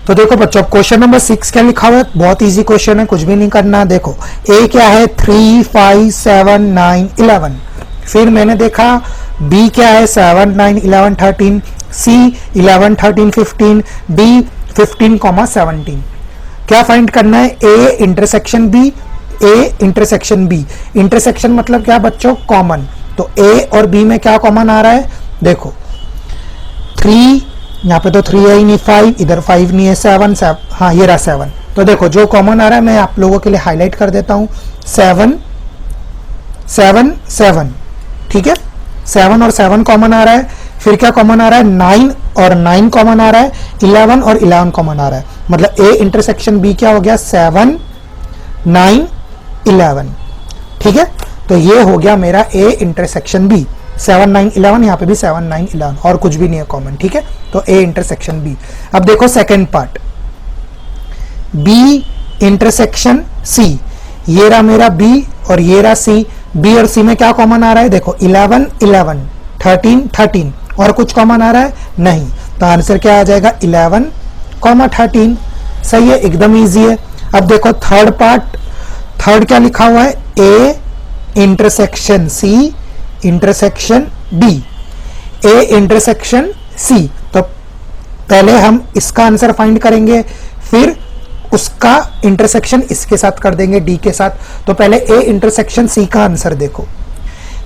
तो देखो बच्चों, क्वेश्चन नंबर 6 क्या लिखा हुआ है, बहुत इजी क्वेश्चन है, कुछ भी नहीं करना। देखो ए क्या है 3, 5, 7, 9, 11। फिर मैंने देखा बी क्या है 7, 9, 11, 13, सी 11, 13, 15, डी 15, 17। क्या फाइंड करना है, A intersection B, A intersection B. Intersection मतलब क्या बच्चों, कॉमन। तो ए और बी में क्या कॉमन आ रहा है, देखो 3, यहाँ पे तो 3 है ही नहीं, 5, इधर 5 नहीं है, 7, हाँ ये रहा 7। तो देखो जो कॉमन आ रहा है मैं आप लोगों के लिए हाईलाइट कर देता हूं, 7, 7, 7, ठीक है, 7 और 7 कॉमन आ रहा है। फिर क्या कॉमन आ रहा है, 9 और 9 कॉमन आ रहा है, 11 और 11 कॉमन आ रहा है। मतलब ए इंटरसेक्शन बी क्या हो गया, 7, 9, 11, ठीक है। तो ये हो गया मेरा ए इंटरसेक्शन बी, 7, 9, 11, यहाँ पे भी 7, 9, 11 और कुछ भी नहीं है कॉमन, ठीक है। तो ए इंटरसेक्शन बी। अब देखो second part, B intersection C. ये रहा मेरा बी और ये रहा सी। बी और सी में क्या कॉमन आ रहा है, देखो 11, 11, 13, 13 और कुछ कॉमन आ रहा है नहीं। तो आंसर क्या आ जाएगा, 11, 13। सही है, एकदम इजी है। अब देखो थर्ड पार्ट, थर्ड क्या लिखा हुआ है, A intersection C intersection D, A intersection C. तो पहले हम इसका आंसर फाइंड करेंगे, फिर उसका इंटरसेक्शन इसके साथ कर देंगे, डी के साथ। तो पहले ए इंटरसेक्शन सी का आंसर देखो,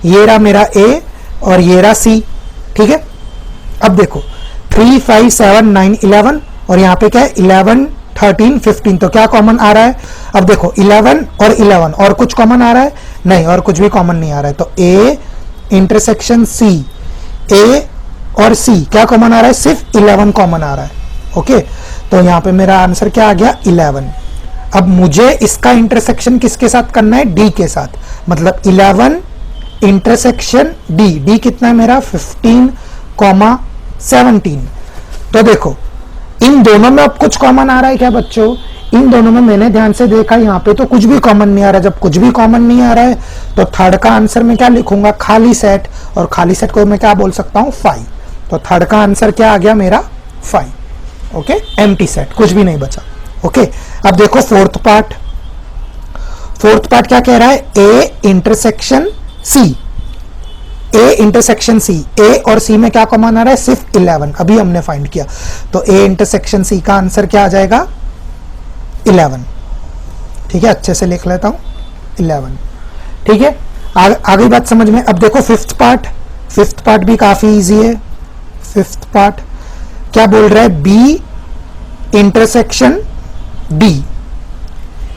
ये रहा मेरा ए और ये रहा सी, ठीक है। अब देखो 3, 5, 7, 9, 11 और यहाँ पे क्या है 11, 13, 15। तो क्या कॉमन आ रहा है, अब देखो 11 और 11 और कुछ कॉमन आ रहा है नहीं, और कुछ भी कॉमन नहीं आ रहा है। तो ए इंटरसेक्शन सी, ए और सी क्या कॉमन आ रहा है, सिर्फ 11 कॉमन आ रहा है। ओके, तो यहां पे मेरा आंसर क्या आ गया, 11। अब मुझे इसका इंटरसेक्शन किसके साथ करना है, डी के साथ। मतलब 11 इंटरसेक्शन डी, डी कितना है मेरा 15, 17। तो देखो इन दोनों में अब कुछ कॉमन आ रहा है क्या बच्चों, इन दोनों में मैंने ध्यान से देखा, यहाँ पे तो कुछ भी कॉमन नहीं आ रहा। जब कुछ भी कॉमन नहीं आ रहा है तो थर्ड का आंसर में क्या लिखूंगा, खाली सेट। और खाली सेट को मैं क्या बोल सकता हूँ, 5। तो थर्ड का आंसर क्या आ गया मेरा, 5। ओके, एम्प्टी सेट, कुछ भी नहीं बचा। ओके, अब देखो फोर्थ पार्ट, फोर्थ पार्ट क्या कह रहा है, A intersection C, A intersection सी। ए और सी में क्या कॉमन आ रहा है, सिर्फ 11, अभी हमने फाइंड किया। तो ए इंटरसेक्शन सी का आंसर क्या आ जाएगा, 11, ठीक है। अच्छे से लिख लेता हूं, 11, ठीक है। आगे बात समझ में। अब देखो फिफ्थ पार्ट, फिफ्थ पार्ट भी काफी इजी है। फिफ्थ पार्ट क्या बोल रहा है, बी इंटरसेक्शन डी।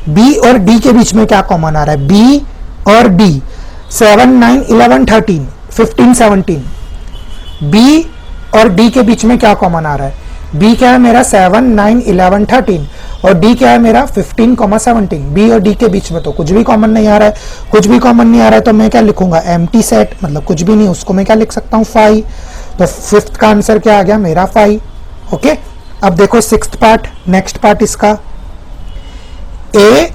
बी और डी के बीच में क्या कॉमन आ रहा है, बी और डी, 7, 9, 11, 13, 15, 17। बी और डी के बीच में क्या कॉमन आ रहा है, बी क्या है मेरा 7, 9, 11, 13 और डी क्या है मेरा 15, 17। बी और डी के बीच में तो कुछ भी कॉमन नहीं आ रहा है। कुछ भी कॉमन नहीं आ रहा है तो मैं क्या लिखूंगा, एम्प्टी सेट, मतलब कुछ भी नहीं, उसको मैं क्या लिख सकता हूँ, 5। तो फिफ्थ का आंसर क्या आ गया मेरा, 5। ओके, अब देखो सिक्स्थ पार्ट, नेक्स्ट पार्ट इसका, A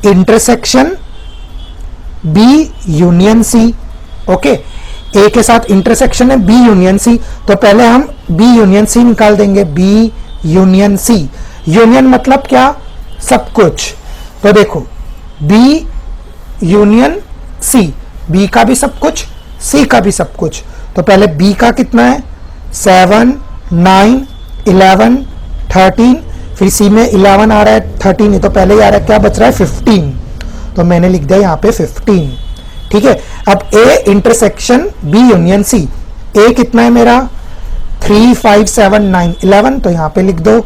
intersection B union C. Okay, A के साथ इंटरसेक्शन है, बी यूनियन सी। तो पहले हम बी यूनियन सी निकाल देंगे, बी यूनियन सी। यूनियन मतलब क्या, सब कुछ। तो देखो बी यूनियन सी, बी का भी सब कुछ, सी का भी सब कुछ। तो पहले बी का कितना है, 7, 9, 11, 13, फिर सी में 11 आ रहा है, 13 नहीं, तो पहले ही आ रहा है, क्या बच रहा है 15। तो मैंने लिख दिया यहाँ पे 15, ठीक है। अब A intersection B union C, A कितना है मेरा 3, 5, 7, 9, 11। तो यहाँ पे लिख दो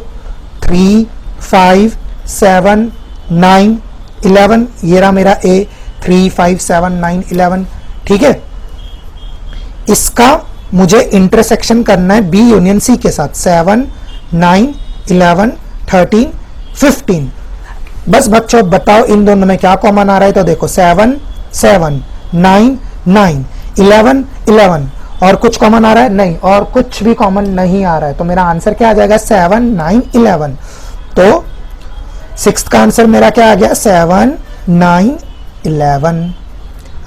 3, 5, 7, 9, 11। ये रहा मेरा ए, 3, 5, 7, 9, 11, ठीक है। इसका मुझे इंटरसेक्शन करना है बी यूनियन सी के साथ, 7, 9, 11, 13, 15। बस बच्चों बताओ इन दोनों में क्या कॉमन आ रहा है। तो देखो 7, 7, 9, 9, 11, 11 और कुछ कॉमन आ रहा है नहीं, और कुछ भी कॉमन नहीं आ रहा है। तो मेरा आंसर क्या आ जाएगा, 7, 9, 11। तो सिक्स्थ का आंसर मेरा क्या आ गया, 7, 9, 11।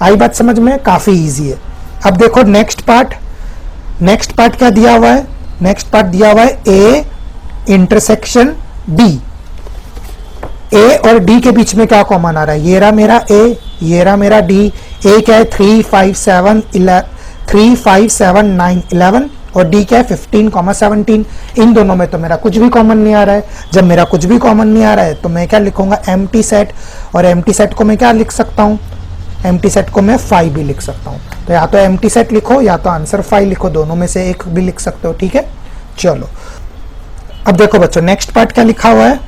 आई बात समझ में, काफी इजी है। अब देखो नेक्स्ट पार्ट, नेक्स्ट पार्ट क्या दिया हुआ है, नेक्स्ट पार्ट दिया हुआ है ए इंटरसेक्शन डी, ए और डी के बीच में क्या कॉमन आ रहा है, ये रहा मेरा ए, ये रहा मेरा डी। ए क्या है 3 5 7 9 11 और डी क्या है 15, 17। इन दोनों में तो मेरा कुछ भी कॉमन नहीं आ रहा है। जब मेरा कुछ भी कॉमन नहीं आ रहा है तो मैं क्या लिखूंगा, एम्प्टी सेट। और एम्प्टी सेट को मैं क्या लिख सकता हूँ, एम्प्टी सेट को मैं 5 भी लिख सकता हूँ। तो या तो एम्प्टी सेट लिखो या तो आंसर 5 लिखो, दोनों में से एक भी लिख सकते हो, ठीक है। चलो अब देखो बच्चों, नेक्स्ट पार्ट क्या लिखा हुआ है।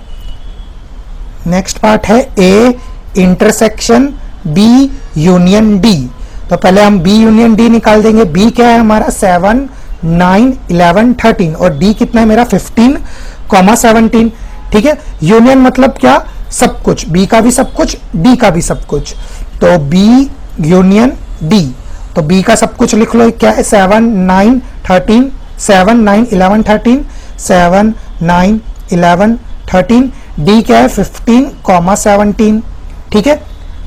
नेक्स्ट पार्ट है A intersection B union D. तो पहले हम बी यूनियन डी निकाल देंगे। बी क्या है हमारा 7 9 11 13 और डी कितना है मेरा 15, 17, ठीक है। यूनियन मतलब क्या, सब कुछ, बी का भी सब कुछ, डी का भी सब कुछ। तो बी यूनियन डी, तो बी का सब कुछ लिख लो, क्या है 7 9 13, 7 9 11 13, 7 9 11 13। डी क्या है 15, 17, ठीक है।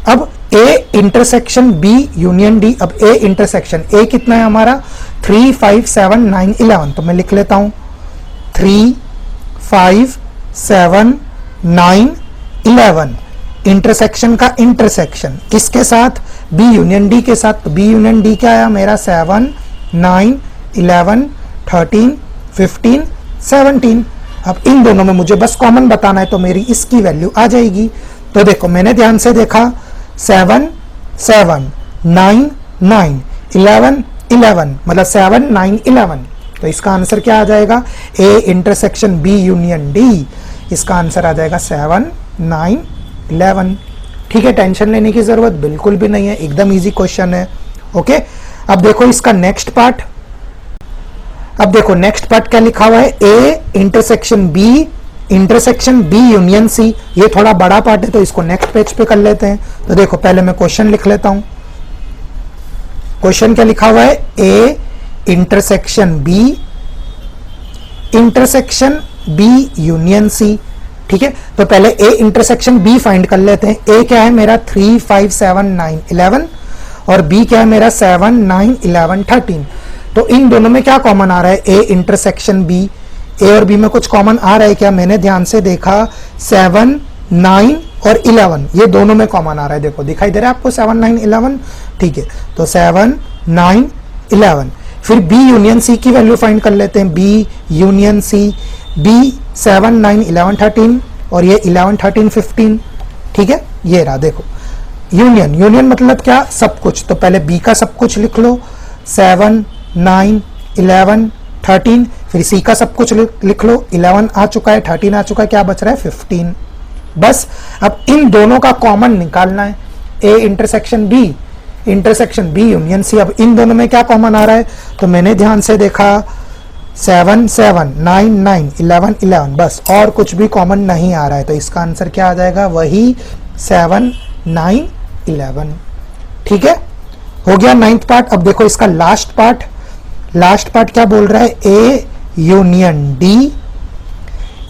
अब A intersection B union D. अब ए इंटरसेक्शन, ए कितना है हमारा 3 5 7 9 11, तो मैं लिख लेता हूं 3 5 7 9 11। इंटरसेक्शन का इंटरसेक्शन किसके साथ, बी यूनियन डी के साथ। तो बी यूनियन डी क्या है मेरा 7 9 11 13 15 17। अब इन दोनों में मुझे बस कॉमन बताना है, तो मेरी इसकी वैल्यू आ जाएगी। तो देखो मैंने ध्यान से देखा, 7 7 9 9 11 11, मतलब 7 9 11। तो इसका आंसर क्या आ जाएगा, A intersection B union D. इसका आंसर आ जाएगा 7 9 11, ठीक है। टेंशन लेने की जरूरत बिल्कुल भी नहीं है, एकदम इजी क्वेश्चन है, ओके। अब देखो इसका नेक्स्ट पार्ट। अब देखो नेक्स्ट पार्ट क्या लिखा हुआ है, A intersection B union C. ये थोड़ा बड़ा पार्ट है तो इसको नेक्स्ट पेज पे कर लेते हैं। तो देखो पहले मैं क्वेश्चन लिख लेता हूं। क्वेश्चन क्या लिखा हुआ है, A intersection B union C, ठीक है। तो पहले ए इंटरसेक्शन बी फाइंड कर लेते हैं। ए क्या है मेरा 3 5 7 9 11 और बी क्या है मेरा 7 9 11 13। तो इन दोनों में क्या कॉमन आ रहा है, ए इंटरसेक्शन बी। ए और बी में कुछ कॉमन आ रहा है क्या, मैंने ध्यान से देखा 7 9 और 11, ये दोनों में कॉमन आ रहा है। देखो दिखाई दे रहा है आपको 7 9 11, ठीक है। तो 7 9 11। फिर बी यूनियन सी की वैल्यू फाइंड कर लेते हैं। बी यूनियन सी, बी 7 9 11 13 और ये 11 13 15, ठीक है। ये रहा देखो यूनियन मतलब क्या, सब कुछ। तो पहले बी का सब कुछ लिख लो 7 9 11 13, फिर सी का सब कुछ लिख लो, 11 आ चुका है, 13 आ चुका है, क्या बच रहा है 15। बस अब इन दोनों का कॉमन निकालना है, A intersection B union C. अब इन दोनों में क्या कॉमन आ रहा है, तो मैंने ध्यान से देखा 7 7 9 9 11 11, बस और कुछ भी कॉमन नहीं आ रहा है। तो इसका आंसर क्या आ जाएगा, वही 7 9 11, ठीक है। हो गया 9th पार्ट। अब देखो इसका लास्ट पार्ट क्या बोल रहा है, A union D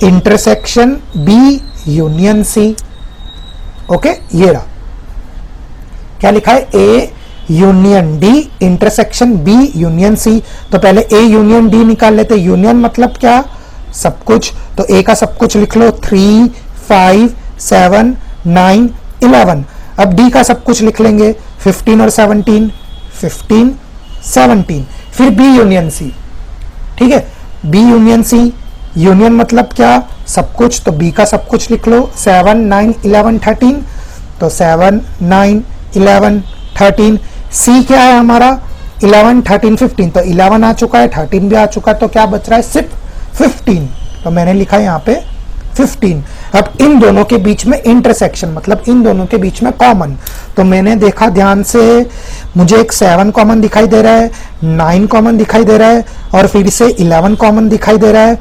intersection B union C, okay. ये रहा क्या लिखा है, A union D intersection B union C. तो पहले ए यूनियन डी निकाल लेते। यूनियन मतलब क्या, सब कुछ। तो ए का सब कुछ लिख लो 3 5 7 9 11। अब डी का सब कुछ लिख लेंगे 15 और 17, 15 17। फिर बी यूनियन सी, ठीक है। बी यूनियन सी, यूनियन मतलब क्या, सब कुछ। तो बी का सब कुछ लिख लो 7 9 11 13। तो 7 9 11 13। सी क्या है हमारा 11 13 15। तो 11 आ चुका है, 13 भी आ चुका है, तो क्या बच रहा है सिर्फ 15। तो मैंने लिखा है यहाँ पे 15। अब इन दोनों के बीच में इंटरसेक्शन मतलब इन दोनों के बीच में कॉमन। तो मैंने देखा ध्यान से, मुझे एक 7 कॉमन दिखाई दे रहा है, 9 कॉमन दिखाई दे रहा है और फिर से 11 कॉमन दिखाई दे रहा है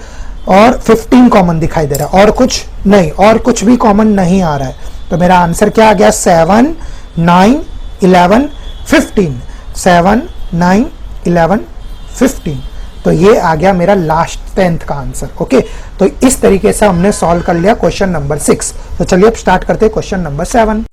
और 15 कॉमन दिखाई दे रहा है, और कुछ नहीं, और कुछ भी कॉमन नहीं आ रहा है। तो मेरा आंसर क्या आ गया, 7 9 11 15। 7 9 11 15। तो ये आ गया मेरा लास्ट 10th का आंसर, ओके। तो इस तरीके से हमने सॉल्व कर लिया क्वेश्चन नंबर 6। तो चलिए अब स्टार्ट करते हैं क्वेश्चन नंबर 7।